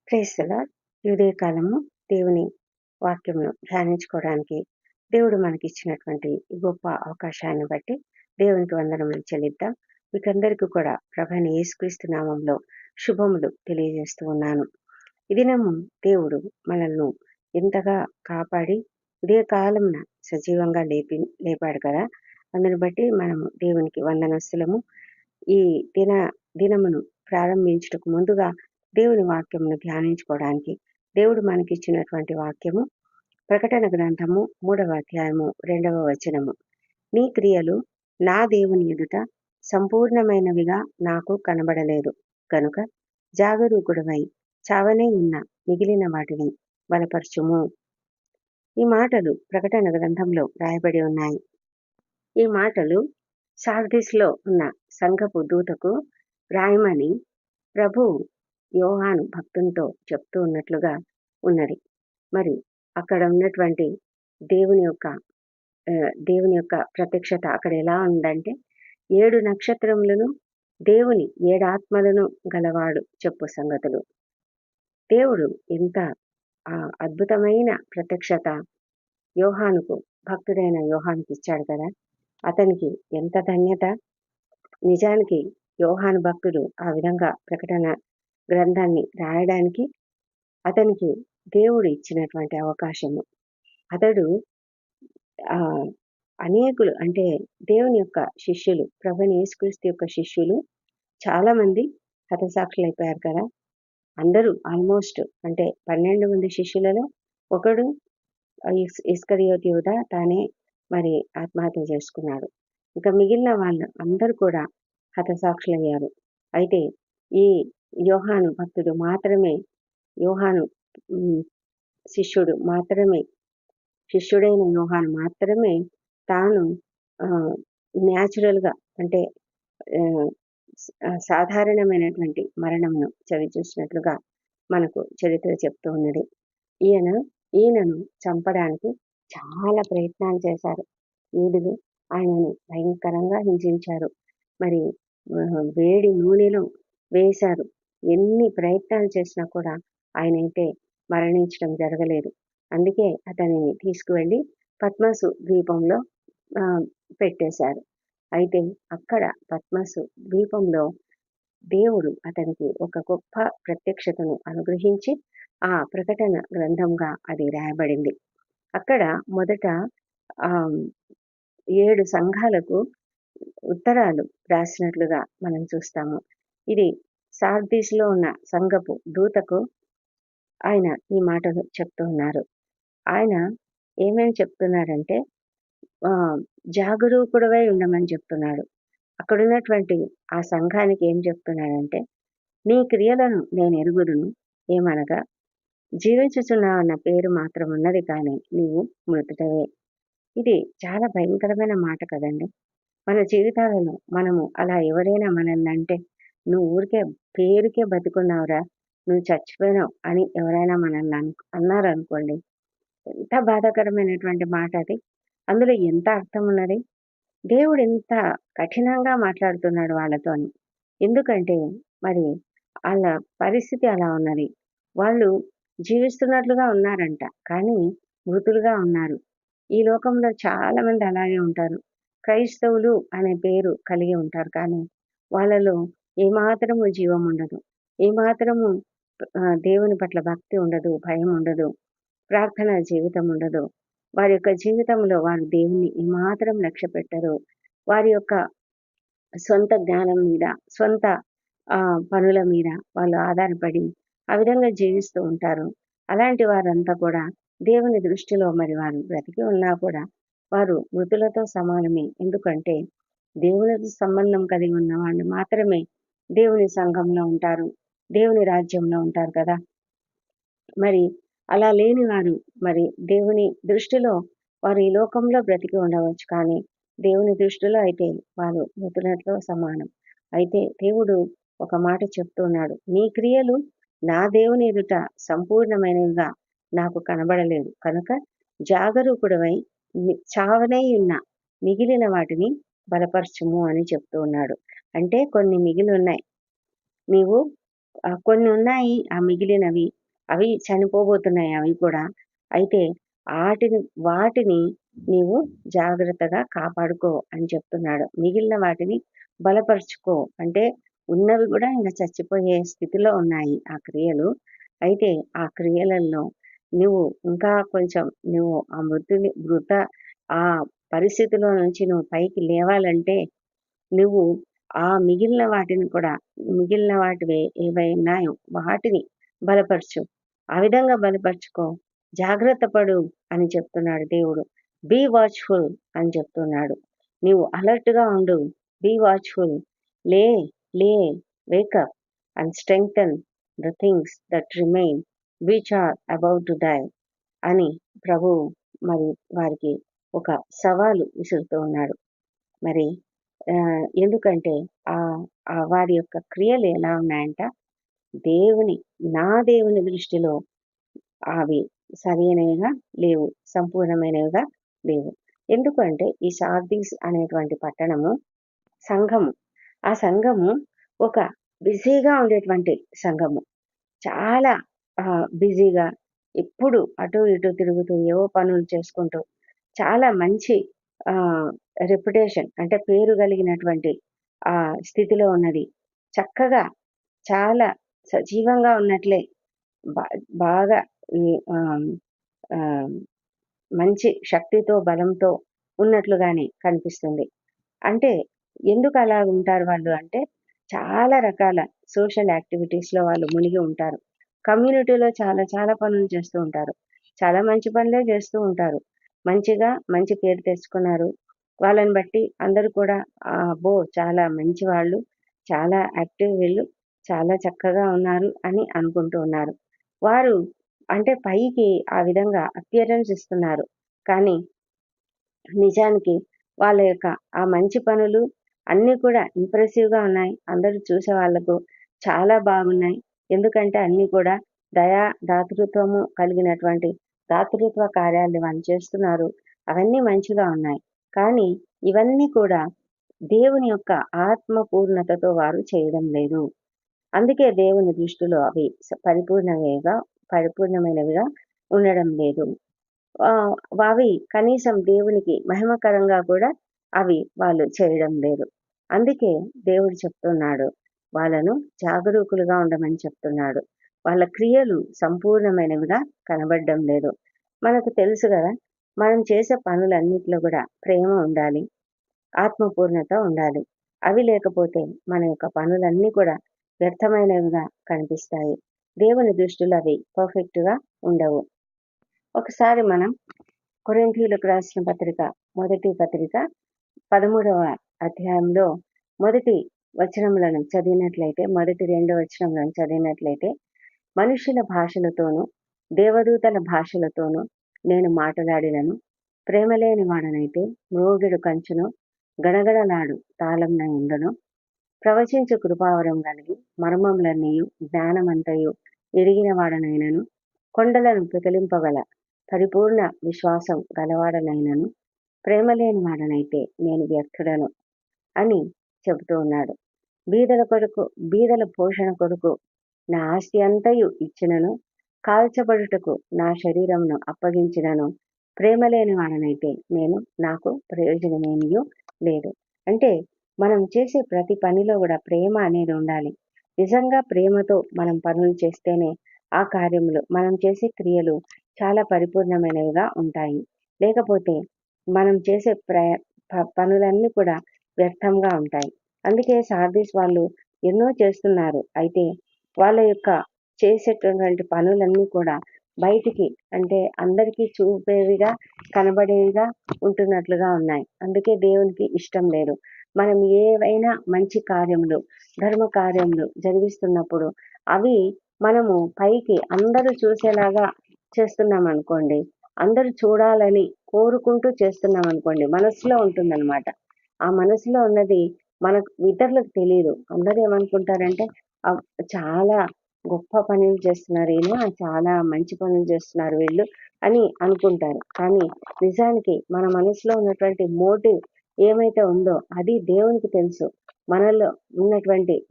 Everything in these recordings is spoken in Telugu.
Praise the lord. ఈ ఉదయకాలము దేవుని వాక్యమును ధ్యానించుకోవడానికి దేవుడు మనకిచ్చినటువంటి ఈ గొప్ప అవకాశాన్ని బట్టి దేవునికి వందనములు చెల్లిద్దాం. మీకందరికీ కూడా ప్రభువైన యేసుక్రీస్తు నామంలో శుభములు తెలియజేస్తూ ఉన్నాను. ఈ దినము దేవుడు మనల్ని ఎంతగా కాపాడి ఉదయకాలమున సజీవంగా లేపాడు కదా. అందుని బట్టి మనము దేవునికి వందనస్తులము. ఈ దినమును ప్రారంభించుటకు ముందుగా దేవుని వాక్యమును ధ్యానించుకోవడానికి దేవుడు మనకిచ్చినటువంటి వాక్యము ప్రకటన గ్రంథము 3వ అధ్యాయము 2వ వచనము. నీ క్రియలు నా దేవుని ఎదుట సంపూర్ణమైనవిగా నాకు కనబడలేదు కనుక జాగరూకుడవై చావనే ఉన్న మిగిలిన వాటిని బలపరచుము. ఈ మాటలు ప్రకటన గ్రంథంలో రాయబడి ఉన్నాయి. ఈ మాటలు సార్దిస్లో ఉన్న సంఘపు దూతకు రాయమని ప్రభు యోహాను భక్తునితో చెప్తూ ఉన్నట్లుగా ఉన్నది. మరి అక్కడ ఉన్నటువంటి దేవుని యొక్క ప్రత్యక్షత అక్కడ ఎలా ఉందంటే 7 నక్షత్రములను దేవుని 7 ఆత్మలను గలవాడు చెప్పు సంగతులు. దేవుడు ఎంత అద్భుతమైన ప్రత్యక్షత యోహానుకు, భక్తుడైన యోహానుకి ఇచ్చాడు కదా. అతనికి ఎంత ధన్యత. నిజానికి యోహాను భక్తుడు ఆ విధంగా ప్రకటన గ్రంథాన్ని రాయడానికి అతనికి దేవుడు ఇచ్చినటువంటి అవకాశము. అతడు అనేకులు అంటే దేవుని యొక్క శిష్యులు, ప్రభువైన యేసుక్రీస్తు యొక్క శిష్యులు చాలా మంది హతసాక్షులైపోయారు కదా. అందరూ ఆల్మోస్ట్ అంటే 12 మంది శిష్యులలో ఒకడు ఇస్కరియోతు యూదా తానే మరి ఆత్మహత్య చేసుకున్నాడు. ఇంకా మిగిలిన వాళ్ళు అందరూ కూడా హతసాక్షులయ్యారు. అయితే ఈ యోహాను భక్తుడు మాత్రమే, యోహాను శిష్యుడైన యోహాను మాత్రమే తాను న్యాచురల్గా అంటే సాధారణమైనటువంటి మరణమును చవిచూసినట్లుగా మనకు చరిత్ర చెప్తూ ఉన్నది. ఈయనను చంపడానికి చాలా ప్రయత్నాలు చేశారు యూదులు. ఆయనను భయంకరంగా హింసించారు. మరి వేడి నూనెలో వేశారు. ఎన్ని ప్రయత్నాలు చేసినా కూడా ఆయనైతే మరణించడం జరగలేదు. అందుకే అతనిని తీసుకువెళ్ళి పద్మసు ద్వీపంలో పెట్టేశారు. అయితే అక్కడ పద్మసు ద్వీపంలో దేవుడు అతనికి ఒక గొప్ప ప్రత్యక్షతను అనుగ్రహించి ఆ ప్రకటన గ్రంథంగా అది రాయబడింది. అక్కడ మొదట 7 సంఘాలకు ఉత్తరాలు రాసినట్లుగా మనం చూస్తాము. ఇది సార్దీస్లో ఉన్న సంఘపు దూతకు ఆయన ఈ మాటలు చెప్తూ ఉన్నారు. ఆయన ఏమేమి చెప్తున్నారంటే జాగరూకుడవై ఉండమని చెప్తున్నాడు. అక్కడ ఉన్నటువంటి ఆ సంఘానికి ఏం చెప్తున్నాడంటే, నీ క్రియలను నేను ఎరుగుదును, ఏమనగా జీవించుచున్నావు అన్న పేరు మాత్రం ఉన్నది కానీ నీవు మృతుడవే. ఇది చాలా భయంకరమైన మాట కదండి. మన జీవితాలలో మనము అలా ఎవరైనా మనల్ని అంటే, నువ్వు ఊరికే పేరుకే బతికున్నావురా, నువ్వు చచ్చిపోయినావు అని ఎవరైనా మనల్ని అన్నారనుకోండి, ఎంత బాధాకరమైనటువంటి మాట అది. అందులో ఎంత అర్థం ఉన్నది. దేవుడు ఎంత కఠినంగా మాట్లాడుతున్నాడు వాళ్ళతోని. ఎందుకంటే మరి వాళ్ళ పరిస్థితి అలా ఉన్నది. వాళ్ళు జీవిస్తున్నట్లుగా ఉన్నారంట, కానీ మృతులుగా ఉన్నారు. ఈ లోకంలో చాలా మంది అలాగే ఉంటారు. క్రైస్తవులు అనే పేరు కలిగి ఉంటారు, కానీ వాళ్ళలో ఏమాత్రము జీవం ఉండదు, ఏమాత్రము దేవుని పట్ల భక్తి ఉండదు, భయం ఉండదు, ప్రార్థన జీవితం ఉండదు. వారి యొక్క జీవితంలో వారు దేవుణ్ణి ఏమాత్రం లక్ష్య పెట్టరు. వారి యొక్క సొంత జ్ఞానం మీద, సొంత పనుల మీద వాళ్ళు ఆధారపడి ఆ విధంగా జీవిస్తూ ఉంటారు. అలాంటి వారంతా కూడా దేవుని దృష్టిలో మరి వారు బ్రతికి ఉన్నా కూడా వారు మృతులతో సమానమే. ఎందుకంటే దేవునితో సంబంధం కలిగి ఉన్న వాళ్ళు మాత్రమే దేవుని సంఘంలో ఉంటారు, దేవుని రాజ్యంలో ఉంటారు కదా. మరి అలా లేని వారు మరి దేవుని దృష్టిలో వారు ఈ లోకంలో బ్రతికి ఉండవచ్చు, కానీ దేవుని దృష్టిలో అయితే వారు మృతులతో సమానం. అయితే దేవుడు ఒక మాట చెప్తున్నాడు, నీ క్రియలు నా దేవుని ఎదుట సంపూర్ణమైనవిగా నాకు కనబడలేదు కనుక జాగరూకుడవై చావనై ఉన్న మిగిలిన వాటిని బలపరచుము అని చెప్తూ ఉన్నాడు. అంటే కొన్ని మిగిలి ఉన్నాయి, నీవు కొన్ని ఉన్నాయి, ఆ మిగిలినవి అవి చనిపోబోతున్నాయి అవి కూడా. అయితే వాటిని నీవు జాగ్రత్తగా కాపాడుకో అని చెప్తున్నాడు. మిగిలిన వాటిని బలపరుచుకో. అంటే ఉన్నవి కూడా ఇంక చచ్చిపోయే స్థితిలో ఉన్నాయి ఆ క్రియలు. అయితే ఆ క్రియలలో నువ్వు ఇంకా కొంచెం నువ్వు ఆ ఆ పరిస్థితిలో నుంచి నువ్వు పైకి లేవాలంటే నువ్వు ఆ మిగిలిన వాటివి ఏవైనాయో వాటిని బలపరచు. ఆ విధంగా బలపరుచుకో. జాగ్రత్త పడు అని చెప్తున్నాడు దేవుడు. బీ వాచ్‌ఫుల్ అని చెప్తున్నాడు. నీవు అలర్ట్‌గా ఉండు. Be watchful. లే, లే, wake up and strengthen the things that remain which are about to die అని ప్రభువు మరి వారికి ఒక సవాలు విసురుతూ ఉన్నాడు. మరి ఎందుకంటే వారి యొక్క క్రియలు ఎలా ఉన్నాయంట, నా దేవుని దృష్టిలో అవి సరైనవిగా లేవు, సంపూర్ణమైనవిగా లేవు. ఎందుకంటే ఈ సార్దీస్ అనేటువంటి పట్టణము సంఘము. ఆ సంఘము ఒక బిజీగా ఉండేటువంటి సంఘము. చాలా బిజీగా ఎప్పుడు అటు ఇటు తిరుగుతూ ఏవో పనులు చేసుకుంటూ చాలా మంచి రెప్యుటేషన్ అంటే పేరు కలిగినటువంటి స్థితిలో ఉన్నది. చక్కగా చాలా సజీవంగా ఉన్నట్లే బాగా మంచి శక్తితో బలంతో ఉన్నట్లుగానే కనిపిస్తుంది. అంటే ఎందుకు అలా ఉంటారు వాళ్ళు అంటే చాలా రకాల సోషల్ యాక్టివిటీస్‌లో వాళ్ళు మునిగి ఉంటారు. కమ్యూనిటీలో చాలా చాలా పనులు చేస్తూ ఉంటారు. చాలా మంచి పనులే చేస్తూ ఉంటారు. మంచి పేరు తెచ్చుకున్నారు. వాళ్ళని బట్టి అందరూ కూడా అబ్బో! చాలా మంచి వాళ్ళు, చాలా యాక్టివ్ వీళ్ళు, చాలా చక్కగా ఉన్నారు అని అనుకుంటూ ఉన్నారు. వారు అంటే పైకి ఆ విధంగా అపియరెన్స్ ఇస్తున్నారు. కానీ నిజానికి వాళ్ళ యొక్క ఆ మంచి పనులు అన్నీ కూడా ఇంప్రెసివ్‌గా ఉన్నాయి. అందరూ చూసే వాళ్ళకు చాలా బాగున్నాయి. ఎందుకంటే అన్నీ కూడా దాతృత్వము కలిగినటువంటి దాతృత్వ కార్యాలు వాళ్ళు చేస్తున్నారు. అవన్నీ మంచిగా ఉన్నాయి. కానీ ఇవన్నీ కూడా దేవుని యొక్క ఆత్మ పూర్ణతతో వారు చేయడం లేదు. అందుకే దేవుని దృష్టిలో అవి పరిపూర్ణమైనవిగా ఉండడం లేదు. అవి కనీసం దేవునికి మహిమకరంగా కూడా అవి వాళ్ళు చేయడం లేదు. అందుకే దేవుడు చెప్తున్నాడు, వాళ్ళను జాగరూకులుగా ఉండమని చెప్తున్నాడు. వాళ్ళ క్రియలు సంపూర్ణమైనవిగా కనబడడం లేదు. మనకు తెలుసు కదా, మనం చేసే పనులన్నిట్లో కూడా ప్రేమ ఉండాలి, ఆత్మపూర్ణత ఉండాలి. అవి లేకపోతే మన యొక్క పనులన్నీ కూడా వ్యర్థమైనవిగా కనిపిస్తాయి. దేవుని దృష్టిలో అవి పర్ఫెక్ట్‌గా ఉండవు. ఒకసారి మనం కొరింథీయులకు రాసిన మొదటి పత్రిక 13వ అధ్యాయంలో మొదటి 2 వచనములను చదివినట్లయితే, మనుషుల భాషలతోనూ దేవదూతల భాషలతోనూ నేను మాట్లాడినను, ప్రేమ లేని వాడనైతే మ్రోగిడు కంచును గడగడలాడు తాళంనై ఉండును. ప్రవచించు కృపావరం కలిగి మర్మములన్నీయు జ్ఞానమంతయు ఎరిగిన వాడనైనను, కొండలను పెకలింపగల పరిపూర్ణ విశ్వాసం గలవాడనైనను, ప్రేమ లేని వాడనైతే నేను వ్యర్థుడను అని చెబుతూ ఉన్నాడు. బీదల పోషణ కొరకు నా ఆస్తి అంతయు ఇచ్చినను, కాల్చబడుటకు నా శరీరమును అప్పగించినను, ప్రేమ లేని వాడనైతే నాకు ప్రయోజనమేమియూ లేదు. అంటే మనం చేసే ప్రతి పనిలో కూడా ప్రేమ అనేది ఉండాలి. నిజంగా ప్రేమతో మనం పనులు చేస్తేనే ఆ కార్యములు, మనం చేసే క్రియలు చాలా పరిపూర్ణమైనవిగా ఉంటాయి. లేకపోతే మనం చేసే పనులన్నీ కూడా వ్యర్థంగా ఉంటాయి. అందుకే సార్దీస్ వాళ్ళు ఎన్నో చేస్తున్నారు. అయితే వాళ్ళ యొక్క చేసేటటువంటి పనులన్నీ కూడా బయటికి అంటే అందరికీ చూపేవిగా, కనబడేవిగా ఉంటున్నట్లుగా ఉన్నాయి. అందుకే దేవునికి ఇష్టం లేదు. మనం ఏవైనా మంచి కార్యములు, ధర్మ కార్యములు జరిగిస్తున్నప్పుడు అవి మనము పైకి అందరూ చూసేలాగా చేస్తున్నామనుకోండి, అందరూ చూడాలని కోరుకుంటూ చేస్తున్నామనుకోండి, మనసులో ఉంటుందన్నమాట. ఆ మనసులో ఉన్నది మనకు ఇతరులకు తెలియదు. అందరూ ఏమనుకుంటారంటే చాలా గొప్ప పనులు చేస్తున్నారు ఈయన, చాలా మంచి పనులు చేస్తున్నారు వీళ్ళు అని అనుకుంటారు. కానీ నిజానికి మన మనసులో ఉన్నటువంటి మోటివ్ ఏమైతే ఉందో అది దేవునికి తెలుసు.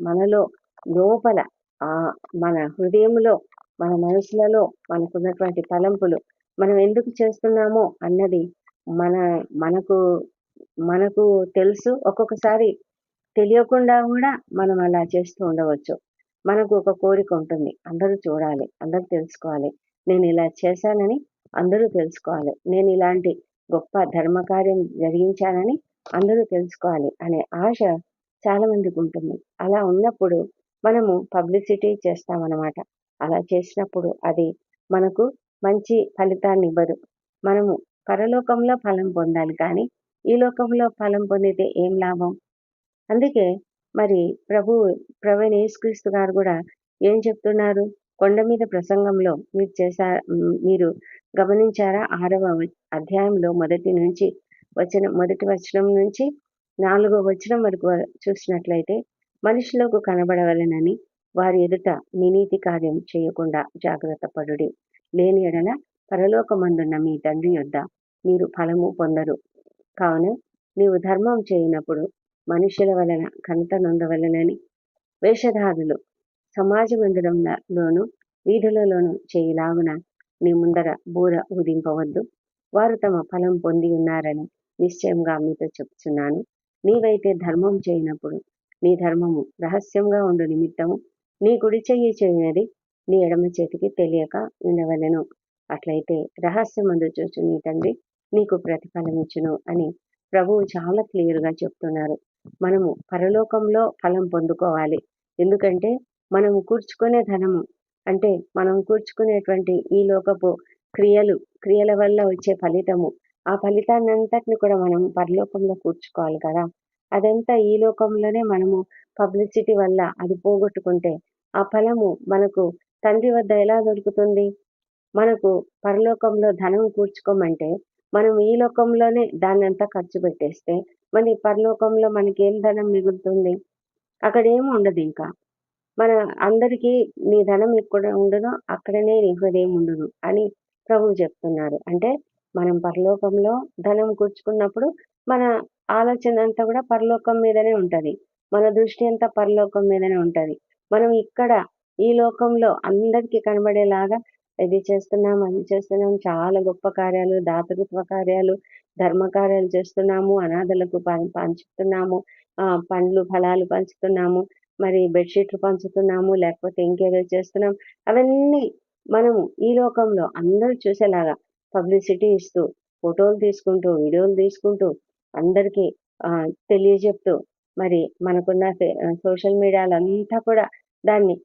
మనలో లోపల మన హృదయంలో మన మనసులలో మనకున్నటువంటి తలంపులు మనం ఎందుకు చేస్తున్నామో అన్నది మన మనకు మనకు తెలుసు. ఒక్కొక్కసారి తెలియకుండా కూడా మనం అలా చేస్తూ ఉండవచ్చు. మనకు ఒక కోరిక ఉంటుంది. అందరూ చూడాలి, అందరూ తెలుసుకోవాలి. నేను ఇలా చేశానని అందరూ తెలుసుకోవాలి. నేను ఇలాంటి గొప్ప ధర్మకార్యం జరిగించానని అందరూ తెలుసుకోవాలి అనే ఆశ చాలా మందికి ఉంటుంది. అలా ఉన్నప్పుడు మనము పబ్లిసిటీ చేస్తామన్నమాట. అలా చేసినప్పుడు అది మనకు మంచి ఫలితాన్ని ఇవ్వదు. మనము పరలోకంలో ఫలం పొందాలి కానీ ఈ లోకంలో ఫలం పొందితే ఏం లాభం? అందుకే మరి ప్రభువైన యేసుక్రీస్తు గారు కూడా ఏం చెప్తున్నారు? కొండ మీద ప్రసంగంలో మీరు గమనించారా? 6వ అధ్యాయంలో మొదటి వచనం నుంచి 4వ వచనం వరకు చూసినట్లయితే, మనుషులకు కనబడవలెనని వారి ఎదుట మీ నీతి కార్యం చేయకుండా జాగ్రత్త పడుడి. లేని యెడల పరలోకమందున్న మీ తండ్రి యొద్ద మీరు ఫలము పొందరు. కావున నీవు ధర్మం చేయనప్పుడు మనుషుల వలన ఘనత నొందవలెనని వేషధారులు సమాజ మందిరంలోను వీధులలోను చేయులాగున నీ ముందర బూర ఊదింపవద్దు. వారు తమ ఫలం పొంది ఉన్నారని నిశ్చయంగా మీతో చెప్తున్నాను. నీవైతే ధర్మం చేయనప్పుడు నీ ధర్మము రహస్యంగా ఉండు నిమిత్తము నీ కుడి చెయ్యి చేయనిది నీ ఎడమ చేతికి తెలియక ఉండవలెను. అట్లయితే రహస్యమందు చూచు నీ తండ్రి నీకు ప్రతిఫలమిచ్చును అని ప్రభువు చాలా క్లియర్గా చెప్తున్నారు. మనము పరలోకంలో ఫలం పొందుకోవాలి. ఎందుకంటే మనము కూర్చుకునే ధనము అంటే మనం కూర్చుకునేటువంటి ఈ లోకపు క్రియల వల్ల వచ్చే ఫలితము, ఆ ఫలితాన్ని అంతటిని కూడా మనం పరలోకంలో కూర్చుకోవాలి కదా. అదంతా ఈ లోకంలోనే మనము పబ్లిసిటీ వల్ల అది పోగొట్టుకుంటే ఆ ఫలము మనకు తండ్రి వద్ద ఎలా దొరుకుతుంది? మనకు పరలోకంలో ధనం కూర్చుకోమంటే మనం ఈ లోకంలోనే దాన్నంతా ఖర్చు పెట్టేస్తే మరి పరలోకంలో మనకేం ధనం మిగులుతుంది? అక్కడేమి ఉండదు ఇంకా. మన అందరికీ నీ ధనం ఎక్కడ ఉండదో అక్కడనే నీ హృదయం ఉండును అని ప్రభువు చెప్తున్నారు. అంటే మనం పరలోకంలో ధనం కూర్చుకున్నప్పుడు మన ఆలోచన అంతా కూడా పరలోకం మీదనే ఉంటది. మన దృష్టి అంతా పరలోకం మీదనే ఉంటది. మనం ఇక్కడ ఈ లోకంలో అందరికీ కనబడేలాగా ఇది చేస్తున్నాం, అది చేస్తున్నాం, చాలా గొప్ప కార్యాలు, దాతృత్వ కార్యాలు, ధర్మ కార్యాలు చేస్తున్నాము, అనాథలకు పంచుతున్నాము, పండ్లు ఫలాలు పంచుతున్నాము, మరి బెడ్షీట్లు పంచుతున్నాము, లేకపోతే ఇంకేదో చేస్తున్నాం. అవన్నీ మనము ఈ లోకంలో అందరూ చూసేలాగా పబ్లిసిటీ ఇస్తూ, ఫోటోలు తీసుకుంటూ, వీడియోలు తీసుకుంటూ, అందరికీ తెలియజెప్తూ, మరి మనకున్న సోషల్ మీడియాలో అంతా కూడా దాన్ని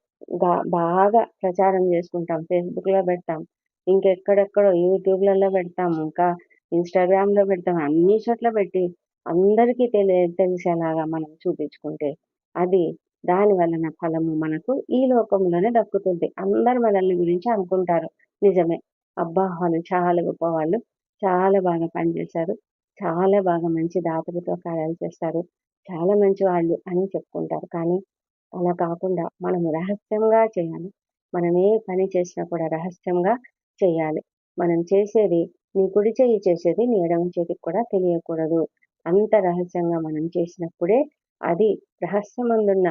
బాగా ప్రచారం చేసుకుంటాం. ఫేస్బుక్లో పెడతాం, ఇంకెక్కడెక్కడో యూట్యూబ్లలో పెడతాం, ఇంకా ఇన్స్టాగ్రామ్లో పెడతాం. అన్ని చోట్ల పెట్టి అందరికీ తెలిసేలాగా మనం చూపించుకుంటే అది దాని వలన ఫలము మనకు ఈ లోకంలోనే దక్కుతుంది. అందరు మనల్ని గురించి అనుకుంటారు. నిజమే, అబ్బా వాళ్ళు చాలా గొప్ప వాళ్ళు, చాలా బాగా పనిచేశారు, చాలా బాగా మంచి దాతృత్వ కార్యాలు చేస్తారు, చాలా మంచి వాళ్ళు అని చెప్పుకుంటారు. కానీ అలా కాకుండా మనము రహస్యంగా చేయాలి. మనం ఏ పని చేసినా కూడా రహస్యంగా చేయాలి. మనం చేసేది నీ కుడి చెయ్యి చేసేది నీ ఎడమ చేతికి కూడా తెలియకూడదు. అంత రహస్యంగా మనం చేసినప్పుడే అది రహస్యమందున్న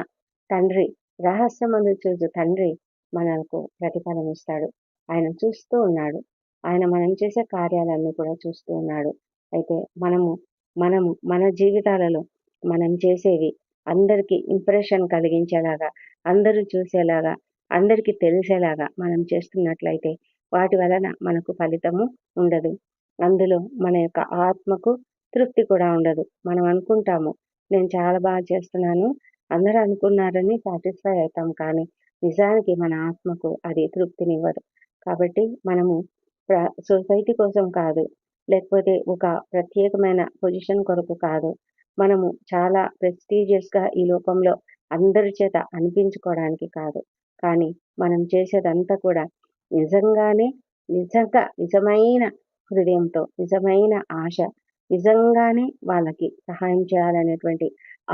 తండ్రి, రహస్యమందు చూచు తండ్రి మనకు ప్రతిఫలం ఇస్తాడు. ఆయన చూస్తూ ఉన్నాడు. ఆయన మనం చేసే కార్యాలన్నీ కూడా చూస్తూ ఉన్నాడు. అయితే మనము మన జీవితాలలో మనం చేసేవి అందరికీ ఇంప్రెషన్ కలిగించేలాగా, అందరూ చూసేలాగా, అందరికీ తెలిసేలాగా మనం చేస్తున్నట్లయితే వాటి వలన మనకు ఫలితము ఉండదు. అందులో మన యొక్క ఆత్మకు తృప్తి కూడా ఉండదు. మనం అనుకుంటాము నేను చాలా బాగా చేస్తున్నాను, అందరూ అనుకున్నారని సాటిస్ఫై అవుతాం. కానీ నిజానికి మన ఆత్మకు అది తృప్తినివ్వదు. కాబట్టి మనము సొసైటీ కోసం కాదు, లేకపోతే ఒక ప్రత్యేకమైన పొజిషన్ కొరకు కాదు, మనము చాలా ప్రెస్టీజియస్గా ఈ లోకంలో అందరి చేత అనిపించుకోవడానికి కాదు, కానీ మనం చేసేదంతా కూడా నిజమైన హృదయంతో, నిజమైన ఆశ, నిజంగానే వాళ్ళకి సహాయం చేయాలనేటువంటి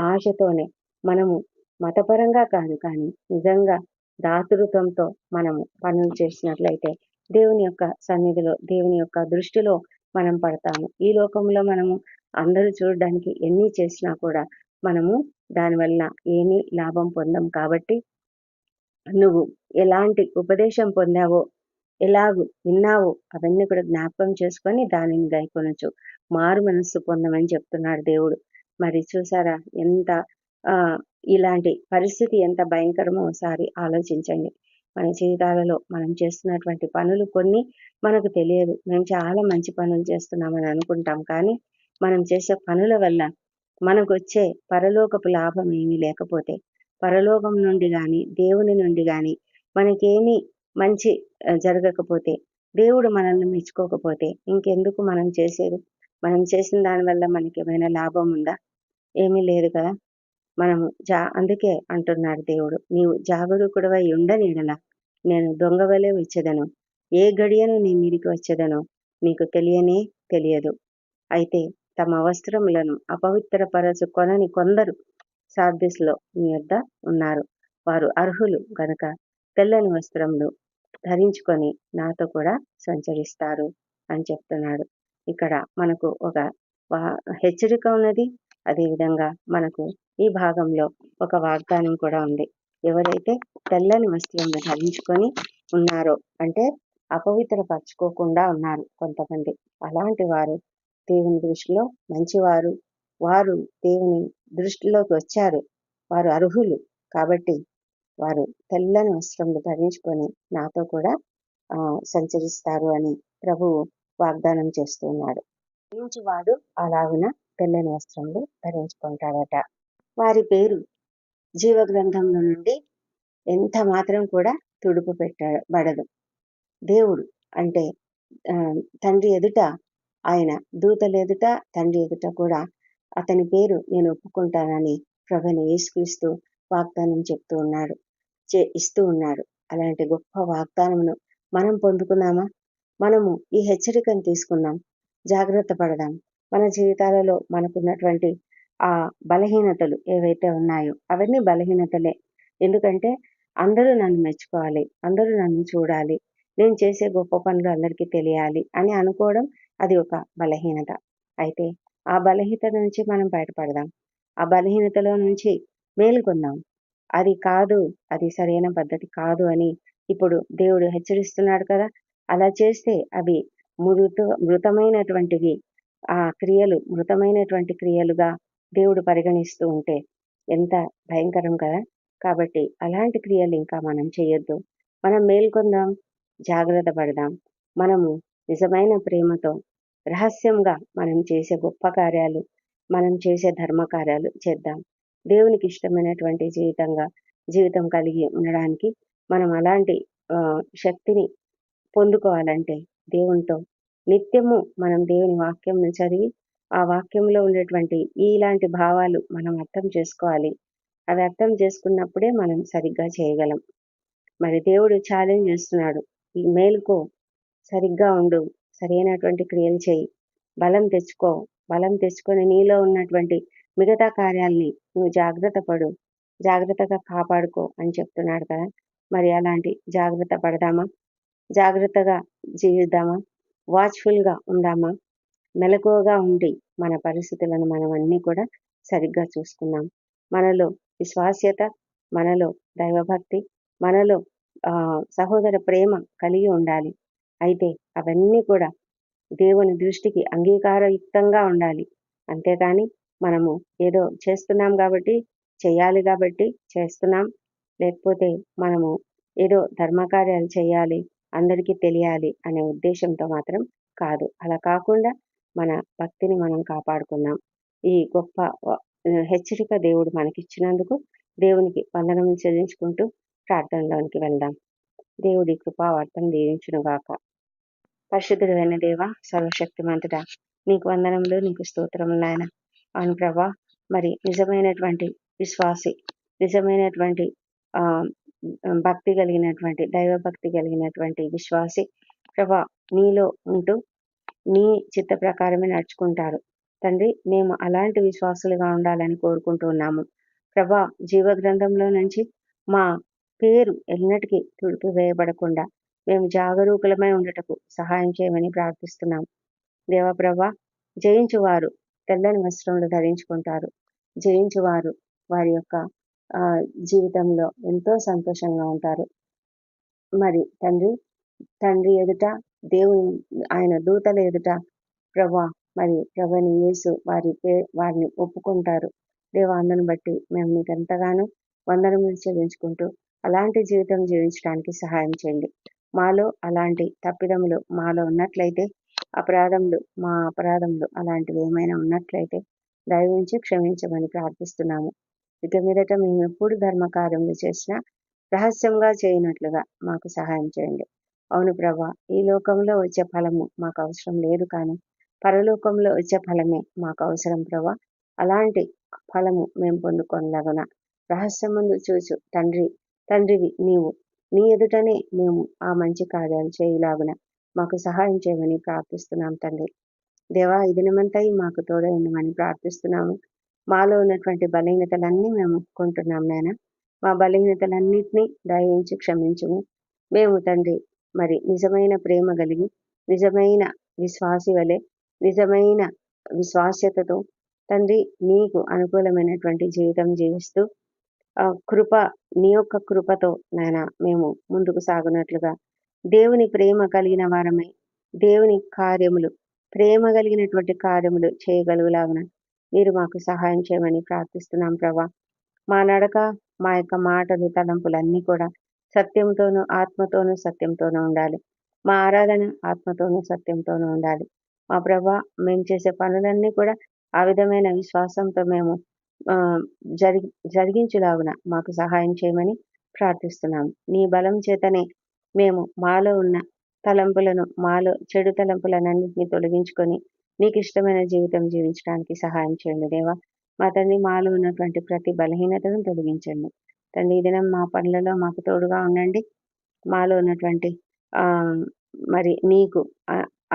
ఆశతోనే మనము మతపరంగా కాదు కానీ నిజంగా దాతృత్వంతో మనము పనులు చేసినట్లయితే దేవుని యొక్క సన్నిధిలో, దేవుని యొక్క దృష్టిలో మనం పడతాము. ఈ లోకంలో మనము అందరూ చూడడానికి ఎన్ని చేసినా కూడా మనము దానివల్ల ఏమీ లాభం పొందం. కాబట్టి నువ్వు ఎలాంటి ఉపదేశం పొందావో, ఎలాగు విన్నావో అవన్నీ కూడా జ్ఞాపకం చేసుకొని దానిని గైకొనొచ్చు. మారు మనస్సు పొందమని చెప్తున్నాడు దేవుడు. మరి చూసారా ఎంత ఇలాంటి పరిస్థితి ఎంత భయంకరమో ఒకసారి ఆలోచించండి. మన జీవితాలలో మనం చేస్తున్నటువంటి పనులు కొన్ని మనకు తెలియదు. మేము చాలా మంచి పనులు చేస్తున్నామని అనుకుంటాం. కానీ మనం చేసే పనుల వల్ల మనకొచ్చే పరలోకపు లాభం ఏమీ లేకపోతే, పరలోకం నుండి గాని, దేవుని నుండి గాని మనకేమీ మంచి జరగకపోతే, దేవుడు మనల్ని మెచ్చుకోకపోతే ఇంకెందుకు మనం చేసేది? మనం చేసిన దాని వల్ల మనకేమైనా లాభం ఉందా? ఏమీ లేదు కదా! మనము అందుకే అంటున్నాడు దేవుడు, నీవు జాగరూకుడవై ఉండనెడల నేను దొంగవలే వచ్చెదను. ఏ గడియను నీ మీదికి వచ్చెదనో నీకు తెలియనే తెలియదు. అయితే తమ వస్త్రములను అపవిత్రపరచుకొనని కొందరు సార్దిస్‌లో నీ యొద్ద ఉన్నారు. వారు అర్హులు గనుక తెల్లని వస్త్రములు ధరించుకొని నాతో కూడా సంచరిస్తారు అని చెప్తున్నాడు. ఇక్కడ మనకు ఒక హెచ్చరిక ఉన్నది. అదేవిధంగా మనకు ఈ భాగంలో ఒక వాగ్దానం కూడా ఉంది. ఎవరైతే తెల్లని వస్త్రములు ధరించుకొని ఉన్నారో, అంటే అపవిత్రపరచుకోకుండా ఉన్నారు కొంతమంది, అలాంటి వారు దేవుని దృష్టిలో మంచివారు. వారు దేవుని దృష్టిలోకి వచ్చారు. వారు అర్హులు. కాబట్టి వారు తెల్లని వస్త్రములు ధరించుకొని నాతో కూడా సంచరిస్తారు అని ప్రభువు వాగ్దానం చేస్తూ ఉన్నాడు. వాడు అలాగున తెల్లని వస్త్రములు ధరించుకుంటాడట. వారి పేరు జీవ గ్రంథంలో నుండి ఎంత మాత్రం కూడా తుడుపు పెట్టబడదు. దేవుడు అంటే తండ్రి ఎదుట, ఆయన దూతల ఎదుట, తండ్రి ఎదుట కూడా అతని పేరు నేను ఒప్పుకుంటానని ప్రభువైన యేసుక్రీస్తు వాగ్దానం చెప్తూ ఉన్నాడు, ఇస్తూ ఉన్నాడు. అలాంటి గొప్ప వాగ్దానమును మనం పొందుకున్నామా? మనము ఈ హెచ్చరికను తీసుకుందాం, జాగ్రత్త పడదాం. మన జీవితాలలో మనకున్నటువంటి ఆ బలహీనతలు ఏవైతే ఉన్నాయో అవన్నీ బలహీనతలే. ఎందుకంటే అందరూ నన్ను మెచ్చుకోవాలి, అందరూ నన్ను చూడాలి, నేను చేసే గొప్ప పనులు అందరికీ తెలియాలి అని అనుకోవడం అది ఒక బలహీనత. అయితే ఆ బలహీనత నుంచి మనం బయటపడదాం. ఆ బలహీనతలో నుంచి మేలుకొందాం. అది కాదు, అది సరైన పద్ధతి కాదు అని ఇప్పుడు దేవుడు హెచ్చరిస్తున్నాడు కదా! అలా చేస్తే అవి మృతమైనటువంటివి, ఆ క్రియలు మృతమైనటువంటి క్రియలుగా దేవుడు పరిగణిస్తూ ఉంటే ఎంత భయంకరం కదా! కాబట్టి అలాంటి క్రియలు ఇంకా మనం చేయొద్దు. మనం మేల్కొందాం, జాగ్రత్త పడదాం. మనము నిజమైన ప్రేమతో రహస్యంగా మనం చేసే గొప్ప కార్యాలు, మనం చేసే ధర్మ కార్యాలు చేద్దాం. దేవునికి ఇష్టమైనటువంటి జీవితం కలిగి ఉండడానికి మనం అలాంటి శక్తిని పొందుకోవాలంటే దేవునితో నిత్యము మనం దేవుని వాక్యంను చదివి ఆ వాక్యంలో ఉండేటువంటి ఇలాంటి భావాలు మనం అర్థం చేసుకోవాలి. అవి అర్థం చేసుకున్నప్పుడే మనం సరిగ్గా చేయగలం. మరి దేవుడు ఛాలెంజ్ చేస్తున్నాడు, ఈ మేలుకో, సరిగ్గా ఉండు, సరైనటువంటి క్రియలు చేయి, బలం తెచ్చుకో, బలం తెచ్చుకొని నీలో ఉన్నటువంటి మిగతా కార్యాల్ని నువ్వు జాగ్రత్తగా కాపాడుకో అని చెప్తున్నాడు కదా! మరి అలాంటి జాగ్రత్త పడదామా? జాగ్రత్తగా జీవిద్దామా? వాచ్‌ఫుల్‌గా ఉందామా? మెలకువగా ఉండి మన పరిస్థితులను మనం అన్నీ కూడా సరిగ్గా చూసుకుందాం. మనలో విశ్వాస్యత, మనలో దైవభక్తి, మనలో సహోదర ప్రేమ కలిగి ఉండాలి. అయితే అవన్నీ కూడా దేవుని దృష్టికి అంగీకారయుక్తంగా ఉండాలి. అంతేకాని మనము ఏదో చేస్తున్నాం కాబట్టి, చేయాలి కాబట్టి చేస్తున్నాం, లేకపోతే మనము ఏదో ధర్మకార్యాలు చేయాలి, అందరికీ తెలియాలి అనే ఉద్దేశంతో మాత్రం కాదు. అలా కాకుండా మన భక్తిని మనం కాపాడుకుందాం. ఈ గొప్ప హెచ్చరిక దేవుడు మనకిచ్చినందుకు దేవునికి వందనములు చెల్లించుకుంటూ ప్రార్థనలోనికి వెళ్దాం. దేవుడి కృపావర్తను దీవించునుగాక. పరిశుద్ధుడైన దేవ, సర్వశక్తిమంతుడా, నీకు వందనములు, నీకు స్తోత్రములు నాయన. అవును ప్రభా, మరి నిజమైనటువంటి విశ్వాసి, నిజమైనటువంటి భక్తి కలిగినటువంటి, దైవభక్తి కలిగినటువంటి విశ్వాసి ప్రభా నీలో ఉంటూ నీ చిత్త ప్రకారమే నడుచుకుంటారు తండ్రి. మేము అలాంటి విశ్వాసులుగా ఉండాలని కోరుకుంటూ ఉన్నాము ప్రభా. జీవ గ్రంథంలో నుంచి మా పేరు ఎన్నటికీ తుడిపి వేయబడకుండా మేము జాగరూకులమై ఉండటకు సహాయం చేయమని ప్రార్థిస్తున్నాం దేవప్రభా. జయించువారు తెల్లని వస్త్రములు ధరించుకుంటారు. జయించువారు వారి యొక్క జీవితంలో ఎంతో సంతోషంగా ఉంటారు. మరి తండ్రి ఎదుట, దేవుని ఆయన దూతల ఎదుట ప్రభా మరి ప్రభువైన యేసు వారిని ఒప్పుకుంటారు. దేవా అందుని బట్టి మేము నీకెంతగానో వందనములు చెల్లించుకుంటూ అలాంటి జీవితం జీవించడానికి సహాయం చేయండి. మాలో అలాంటి తప్పిదములు మాలో ఉన్నట్లయితే మా అపరాధములు అలాంటివి ఏమైనా ఉన్నట్లయితే దయవుంచి క్షమించమని ప్రార్థిస్తున్నాము. ఇక మీదట మేము ఎప్పుడు ధర్మ కార్యములు చేసినా రహస్యంగా చేయనట్లుగా మాకు సహాయం చేయండి. అవును ప్రభా, ఈ లోకంలో వచ్చే ఫలము మాకు అవసరం లేదు, కానీ పరలోకంలో వచ్చే ఫలమే మాకు అవసరం ప్రభా. అలాంటి ఫలము మేము పొందుకొనలాగున రహస్యమందు చూచు తండ్రివి నీవు, నీ ఎదుటనే మేము ఆ మంచి కార్యాలు చేయలాగున మాకు సహాయం చేయమని ప్రార్థిస్తున్నాం తండ్రి. దేవా, ఈ దినమంతయు మాకు తోడై ఉండమని ప్రార్థిస్తున్నాము. మాలో ఉన్నటువంటి బలహీనతలన్నీ మేము ఒప్పుకుంటున్నాం నాయన. మా బలహీనతలన్నిటినీ దయించి క్షమించుము. మేము తండ్రి మరి నిజమైన ప్రేమ కలిగి, నిజమైన విశ్వాసి వలె, నిజమైన విశ్వాస్యతతో తండ్రి నీకు అనుకూలమైనటువంటి జీవితం జీవిస్తూ నీ యొక్క కృపతో నాయన మేము ముందుకు సాగునట్లుగా దేవుని ప్రేమ కలిగిన వారమై, దేవుని కార్యములు, ప్రేమ కలిగినటువంటి కార్యములు చేయగలుగులాగున మీరు మాకు సహాయం చేయమని ప్రార్థిస్తున్నాం ప్రభా. మా నడక, మా యొక్క మాటలు, తలంపులన్నీ కూడా సత్యంతోనూ, ఆత్మతోనూ, సత్యంతోనూ ఉండాలి. మా ఆరాధన ఆత్మతోనూ, సత్యంతోనూ ఉండాలి. మా ప్రభా, మేము చేసే పనులన్నీ కూడా ఆ విధమైన విశ్వాసంతో మేము జరిగించులాగున మాకు సహాయం చేయమని ప్రార్థిస్తున్నాము. నీ బలం చేతనే మేము మాలో ఉన్న తలంపులను, మాలో చెడు తలంపులనన్నింటినీ తొలగించుకొని నీకు ఇష్టమైన జీవితం జీవించడానికి సహాయం చేయండి దేవా. మా తండ్రి, మాలో ఉన్నటువంటి ప్రతి బలహీనతను తొలగించండి తండ్రి. ఈ దినం మా పనులలో మాకు తోడుగా ఉండండి. మాలో ఉన్నటువంటి మరి నీకు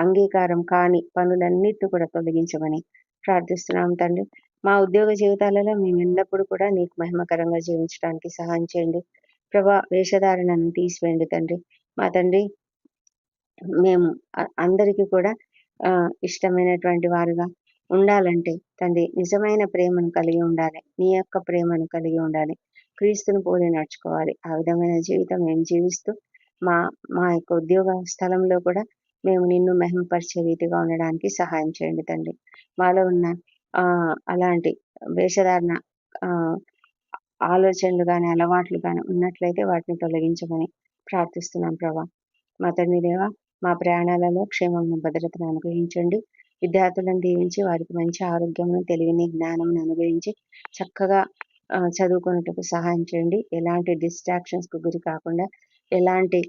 అంగీకారం కాని పనులన్నిటిని కూడా తొలగించమని ప్రార్థిస్తున్నాం తండ్రి. మా ఉద్యోగ జీవితాలలో మేము ఎల్లప్పుడూ కూడా నీకు మహిమకరంగా జీవించడానికి సహాయం చేయండి ప్రభా. వేషధారణను తీసివేయండి తండ్రి. మా తండ్రి, మేము అందరికీ కూడా ఇష్టమైనటువంటి వారుగా ఉండాలంటే తండ్రి నిజమైన ప్రేమను కలిగి ఉండాలి. నీ యొక్క ప్రేమను కలిగి ఉండాలి. క్రీస్తుని పోలి నడుచుకోవాలి. ఆ విధమైన జీవితం మేము జీవిస్తూ మా మా యొక్క ఉద్యోగ స్థలంలో కూడా మేము నిన్ను మహిమపరిచే రీతిగా ఉండడానికి సహాయం చేయండి తండ్రి. మాలో ఉన్న అలాంటి వేషధారణ ఆలోచనలు కానీ, అలవాట్లు కానీ ఉన్నట్లయితే వాటిని తొలగించమని ప్రార్థిస్తున్నాం ప్రభా. మా తండ్రి దేవా, మా ప్రయాణాలలో క్షేమమును, భద్రతను అనుగ్రహించండి. విద్యార్థులను దీవించి వారికి మంచి ఆరోగ్యమును, తెలివిని, జ్ఞానమును అనుగ్రహించి చక్కగా చదువుకున్నట్టుకు సహాయం చేయండి. ఎలాంటి డిస్ట్రాక్షన్స్కు గురి కాకుండా, ఎలాంటి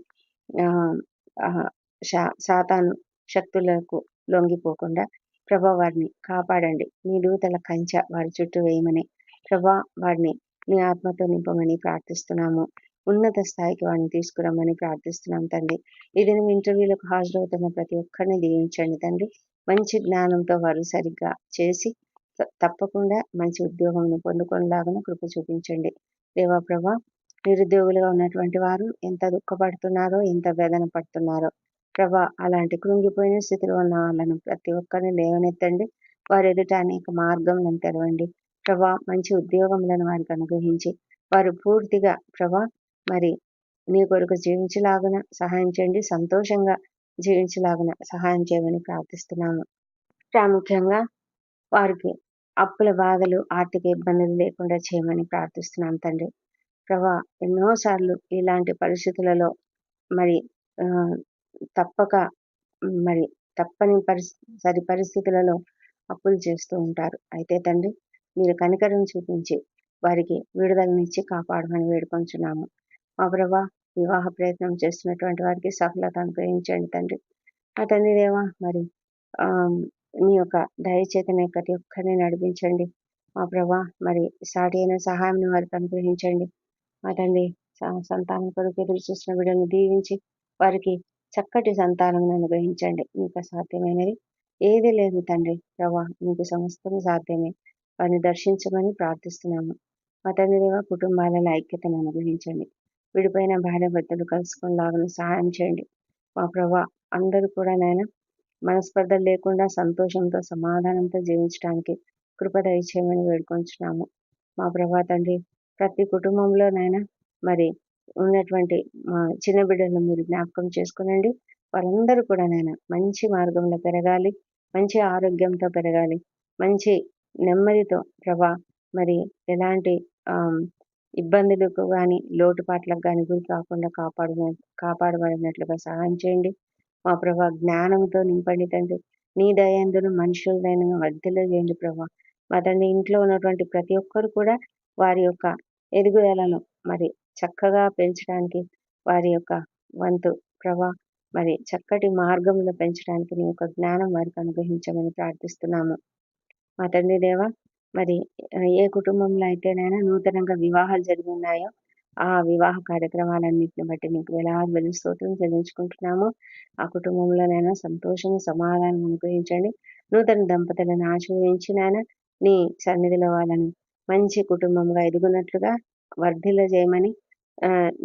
సాతాను శక్తులకు లొంగిపోకుండా ప్రభా వారిని కాపాడండి. నీ దూతల కంచె వారి చుట్టూ వేయమని ప్రభా వారిని నీ ఆత్మతో నింపమని ప్రార్థిస్తున్నాము. ఉన్నత స్థాయికి వారిని తీసుకురమ్మని ప్రార్థిస్తున్నాం తండ్రి. ఈ దినం ఇంటర్వ్యూలకు హాజరవుతున్న ప్రతి ఒక్కరిని దీవించండి తండ్రి. మంచి జ్ఞానంతో వారు సరిగ్గా చేసి తప్పకుండా మంచి ఉద్యోగంను పొందుకునేలాగా కృప చూపించండి దేవా ప్రభా. నిరుద్యోగులుగా ఉన్నటువంటి వారు ఎంత దుఃఖపడుతున్నారో, ఎంత వేదన పడుతున్నారో ప్రభా, అలాంటి కృంగిపోయిన స్థితిలో ఉన్న వాళ్ళను ప్రతి ఒక్కరిని లేవనెత్తండి. వారి ఎదుట అనేక మార్గములను తెరవండి ప్రభా. మంచి ఉద్యోగములను వారికి అనుగ్రహించి వారు పూర్తిగా ప్రభా మరి నీ కొరకు జీవించలాగున సహాయం చేయండి. సంతోషంగా జీవించలాగున సహాయం చేయమని ప్రార్థిస్తున్నాము. ప్రాముఖ్యంగా వారికి అప్పుల బాధలు, ఆర్థిక ఇబ్బందులు లేకుండా చేయమని ప్రార్థిస్తున్నాం తండ్రి. ప్రభా, ఎన్నోసార్లు ఇలాంటి పరిస్థితులలో మరి తప్పక మరి తప్పని పరిస్థితులలో అప్పులు చేస్తూ ఉంటారు. అయితే తండ్రి, మీరు కనికరం చూపించి వారికి విడుదలనిచ్చి కాపాడమని వేడుకొంచున్నాము. మా ప్రభా, వివాహ ప్రయత్నం చేస్తున్నటువంటి వారికి సఫలత అనుగ్రహించండి తండ్రి. ఆ తండ్రి దేవా, మరి నీ యొక్క దయచేతనే ప్రతి ఒక్కరిని నడిపించండి మా ప్రభా. మరి సాటి అయిన సహాయం వారికి అనుగ్రహించండి మా తండ్రి. సంతానం కొరకు ఎదురు చూసిన బిడ్డలను దీవించి వారికి చక్కటి సంతానం అనుగ్రహించండి. మీకు అసాధ్యమైనది ఏది లేదు తండ్రి. ప్రభా, మీకు సమస్తం సాధ్యమే. వారిని దర్శించమని ప్రార్థిస్తున్నాము. మా తండ్రి దేవ, కుటుంబాలలో ఐక్యతను అనుగ్రహించండి. విడిపోయిన భార్య భర్తలు కలుసుకునేలాగా సహాయం చేయండి మా ప్రభా. అందరూ కూడా నాయన మనస్పర్ధలు లేకుండా సంతోషంతో, సమాధానంతో జీవించడానికి కృప దయచేయమని వేడుకొంచున్నాము మా ప్రభా తండ్రి. ప్రతి కుటుంబంలోనైనా మరి ఉన్నటువంటి చిన్న బిడ్డలను మీరు జ్ఞాపకం చేసుకునండి. వారందరూ కూడా నాయన మంచి మార్గంలో పెరగాలి, మంచి ఆరోగ్యంతో పెరగాలి, మంచి నెమ్మదితో ప్రభా మరి ఎలాంటి ఆహ్, ఇబ్బందులకు గాని, లోటుపాట్లకు గాని గురి కాకుండా కాపాడబడినట్లుగా సహాయం చేయండి. మా ప్రభా జ్ఞానంతో నింపండి తండ్రి. నీ దయందును మనుషుల దయను వర్ధిల్లజేయండి ప్రభా. మా తండ్రి ఇంట్లో ఉన్నటువంటి ప్రతి ఒక్కరు కూడా వారి యొక్క ఎదుగుదలను మరి చక్కగా పెంచడానికి వారి యొక్క వంతు ప్రభా మరి చక్కటి మార్గంలో పెంచడానికి నీ యొక్క జ్ఞానం వారికి అనుగ్రహించమని ప్రార్థిస్తున్నాము. మా తండ్రి దేవ మరి ఏ కుటుంబంలో అయితేనైనా నూతనంగా వివాహాలు జరిగి ఉన్నాయో ఆ వివాహ కార్యక్రమాలన్నింటిని బట్టి నీకు వేలాది స్తోత్రం చెల్లించుకుంటున్నాము. ఆ కుటుంబంలోనైనా సంతోషం సమాధానం అనుగ్రహించండి. నూతన దంపతులను ఆశీర్వదించి నాయన నీ సన్నిధిలో వాళ్ళని మంచి కుటుంబంగా ఎదుగునట్లుగా వర్ధిల్లజేయమని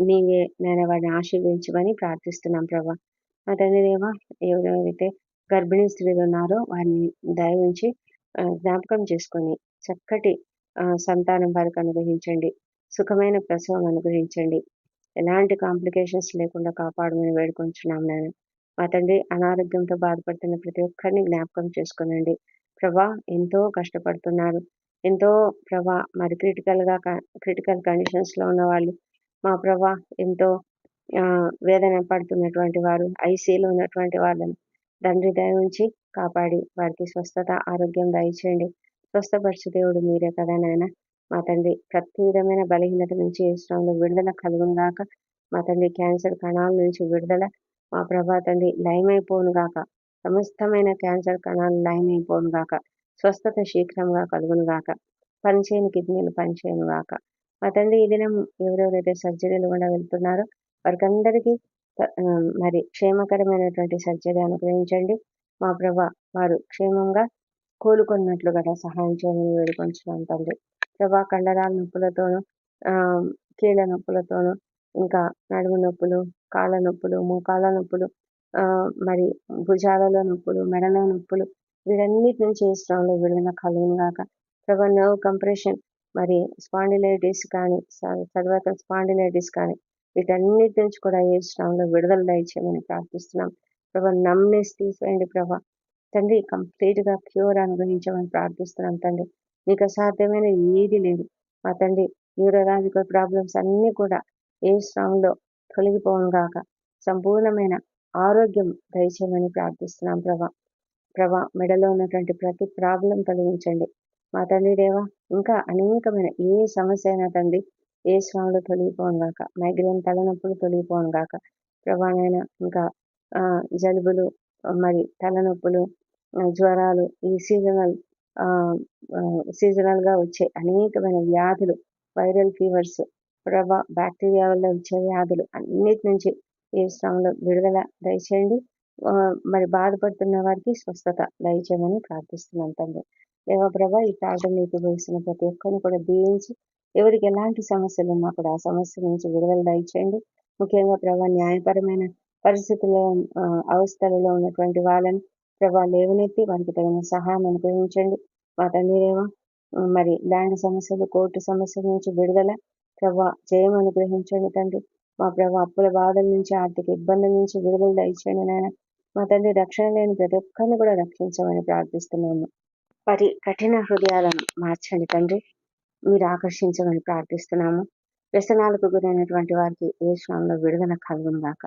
నీవే నేను వారిని ఆశీర్వదించమని ప్రార్థిస్తున్నాం ప్రభా. మా తండ్రి దేవ ఎవరెవరైతే గర్భిణీ స్త్రీలు ఉన్నారో వారిని దయవుంచి జ్ఞాపకం చేసుకొని చక్కటి సంతానం వారికి అనుగ్రహించండి. సుఖమైన ప్రసవం అనుగ్రహించండి. ఎలాంటి కాంప్లికేషన్స్ లేకుండా కాపాడమని వేడుకొంచున్నాం నేను. మా తండ్రి అనారోగ్యంతో బాధపడుతున్న ప్రతి ఒక్కరిని జ్ఞాపకం చేసుకునండి. ప్రభా ఎంతో కష్టపడుతున్నారు. ఎంతో ప్రభా మరి క్రిటికల్ కండిషన్స్లో ఉన్న వాళ్ళు మా ప్రభా ఎంతో వేదన పడుతున్నటువంటి వారు ఐసీలో ఉన్నటువంటి వాళ్ళని తండ్రి దయ ఉంచి కాపాడి వారికి స్వస్థత ఆరోగ్యం దయచేయండి. స్వస్థపరిచే దేవుడు మీరే కదా నాయన. మా తండ్రి ప్రతి విధమైన బలహీనత నుంచి యేసునామములో విడుదల కలుగును గాక. మా తండ్రి క్యాన్సర్ కణాల నుంచి విడుదల మా ప్రభా తండ్రి లయమైపోను గాక. సమస్తమైన క్యాన్సర్ కణాలు లయమైపోను గాక. స్వస్థత శీఘ్రంగా కలుగును గాక. పనిచేయని కిడ్నీలు పనిచేయను గాక. మా తండ్రి ఈ దినం ఎవరెవరైతే సర్జరీలు కూడా వెళ్తున్నారో వారికందరికీ మరి క్షేమకరమైనటువంటి సర్జరీ అనుగ్రహించండి. మా ప్రభా వారు క్షేమంగా కోలుకున్నట్లు గల సహాయం చేయమని వేడుకొంచున్నాం తండ్రి. ప్రభా కండరాల నొప్పులతోనూ కీళ్ళ నొప్పులతోనూ ఇంకా నడుము నొప్పులు, కాళ్ళ నొప్పులు, మోకాళ్ళ నొప్పులు, మరి భుజాలలో నొప్పులు, మెడలో నొప్పులు వీటన్నిటి నుంచి యేసునామములో విడుదల కలుగును గాక. ప్రభా నర్వ్ కంప్రెషన్ మరి స్పాండిలైటిస్ కానీ సర్వైకల్ స్పాండిలైటిస్ కానీ వీటన్నిటి నుంచి కూడా యేసునామములో విడుదల దయచేయమని ప్రార్థిస్తున్నాం. ప్రభా నమ్నెస్ తీసేయండి ప్రభా తండ్రి. కంప్లీట్గా క్యూర్ అనుగ్రహించమని ప్రార్థిస్తున్నాం తండ్రి. మీకు అసాధ్యమైన ఏది లేదు మా తండ్రి. న్యూరలాజికల్ ప్రాబ్లమ్స్ అన్నీ కూడా యేసునామములో తొలగిపోవును గాక. సంపూర్ణమైన ఆరోగ్యం దయచేయమని ప్రార్థిస్తున్నాం ప్రభా మెడలో ఉన్నటువంటి ప్రతి ప్రాబ్లం తొలగించండి మా తండ్రి దేవా. ఇంకా అనేకమైన ఏ సమస్య అయినా తండ్రి యేసునామములో తొలగిపోవును గాక. మైగ్రేన్ తలనొప్పులు తొలగిపోవును గాక ప్రభానైనా. ఇంకా జలుబులు మరి తలనొప్పులు, జ్వరాలు, ఈ సీజనల్ గా వచ్చే అనేకమైన వ్యాధులు, వైరల్ ఫీవర్స్ ప్రభా బ్యాక్టీరియా వల్ల వచ్చే వ్యాధులు అన్నిటి నుంచి యేసునామములో విడుదల దయచేయండి. మరి బాధపడుతున్న వారికి స్వస్థత దయచేయమని ప్రార్థిస్తున్నాం తండ్రి. దేవ ప్రభా ఈ ప్రార్థన మీకు తెలిసిన ప్రతి ఒక్కరిని కూడా దీవించి ఎవరికి ఎలాంటి సమస్యలు ఉన్నా కూడా ఆ సమస్య నుంచి విడుదల దయచేయండి. ముఖ్యంగా ప్రభా న్యాయపరమైన పరిస్థితుల్లో అవస్థలలో ఉన్నటువంటి వాళ్ళని ప్రభా లేవనెత్తి వారికి తగిన సహాయం అనుగ్రహించండి. మా తండ్రి దేవ మరి ల్యాండ్ సమస్యలు, కోర్టు సమస్యల నుంచి విడుదల ప్రభా జయం అనుగ్రహించండి తండ్రి. మా ప్రభా అప్పుల బాధల నుంచి, ఆర్థిక ఇబ్బందుల నుంచి విడుదల దయచేయండి నాయన. మా తండ్రి రక్షణ లేని ప్రతి ఒక్కరిని కూడా రక్షించమని ప్రార్థిస్తున్నాము. వారి కఠిన హృదయాలను మార్చండి తండ్రి. మీరు ఆకర్షించమని ప్రార్థిస్తున్నాము. వ్యసనాలకు గురైనటువంటి వారికి యేసునామములో విడుదల కలుగును గాక.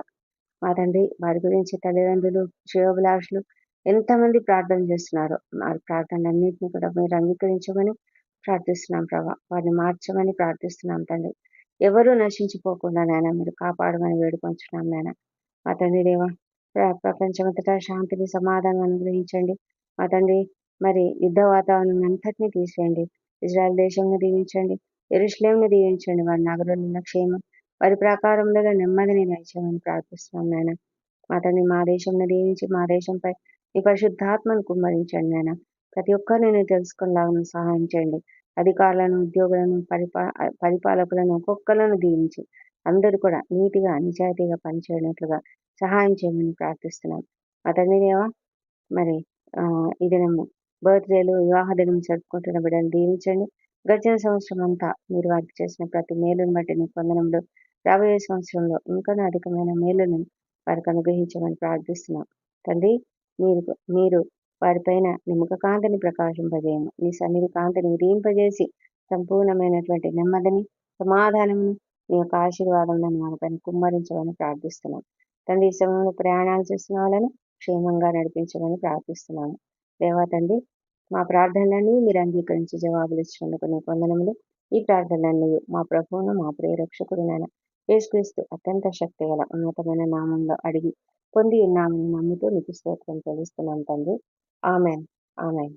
మా తండ్రి వారి గురించి తల్లిదండ్రులు, శ్రేయోభిలాషులు ఎంతమంది ప్రార్థన చేస్తున్నారో వారి ప్రార్థనలన్నింటినీ కూడా మీరు అంగీకరించమని ప్రార్థిస్తున్నాం ప్రభా. వారిని మార్చమని ప్రార్థిస్తున్నాం తండ్రి. ఎవరూ నశించిపోకుండా నాయన మీరు కాపాడమని వేడుకొంచున్నాం నాయన. మా తండ్రి దేవ ప్రపంచమంతటా శాంతిని, సమాధానం అనుగ్రహించండి. మా తండ్రి మరి యుద్ధ వాతావరణం అంతటినీ తీసేయండి. ఇజ్రాయెల్ దేశంను దీవించండి. యెరూషలేమును దీవించండి. వారి నగరులలో క్షేమం, వారి ప్రాకారంలో నెమ్మదిని దయచేయమని ప్రార్థిస్తున్నాం నాయన. మా తండ్రి మా దేశంను దీవించి మా దేశంపై మీ పరిశుద్ధాత్మను కుమ్మరించండి నాయన. ప్రతి ఒక్కరిని నేను తెలుసుకునేలాగా సహాయం చేయండి. అధికారులను, ఉద్యోగులను, పరిపాలకులను ఒక్కొక్కలను దీవించి అందరూ కూడా నీతిగా, నిజాయితీగా పనిచేయనట్లుగా సహాయం చేయమని ప్రార్థిస్తున్నాం. మా తండ్రి దేవా మరి ఈ దినము బర్త్డేలు, వివాహ దినం జరుపుకుంటున్న బిడ్డలు దీవించండి. గడిచిన సంవత్సరం అంతా మీరు వారికి చేసిన ప్రతి మేలును బట్టి నీ వందనములు. రాబోయే సంవత్సరంలో ఇంకా అధికమైన మేలును వారికి అనుగ్రహించమని ప్రార్థిస్తున్నాం. తండ్రి, మీరు మీరు వారిపైన నీ ముఖ కాంతిని ప్రకాశింపజేయము. నీ సన్నిధి కాంతిని ఉదయింపజేసి సంపూర్ణమైనటువంటి నెమ్మదిని, సమాధానమును, నీ యొక్క ఆశీర్వాదం మనపైన కుమ్మరించమని ప్రార్థిస్తున్నాం. తండ్రి, ఈ సమయంలో ప్రయాణాలు చేస్తున్న వాళ్ళని క్షేమంగా నడిపించమని ప్రార్థిస్తున్నాము. దేవా తండ్రి, మా ప్రార్థనలన్నీ మీరు అంగీకరించి జవాబులు ఇచ్చినందుకు నీకు వందనములు. ఈ ప్రార్థనలన్నీ మా ప్రభువును, మా ప్రియ రక్షకుడునైన యేసుక్రీస్తు అత్యంత శక్తిగల ఉన్నతమైన నామంలో అడిగి పొంది ఉన్నామని నమ్ముతూ నీకు స్తోత్రం చెల్లిస్తున్నాం తండ్రి. ఆమెన్. ఆమెన్.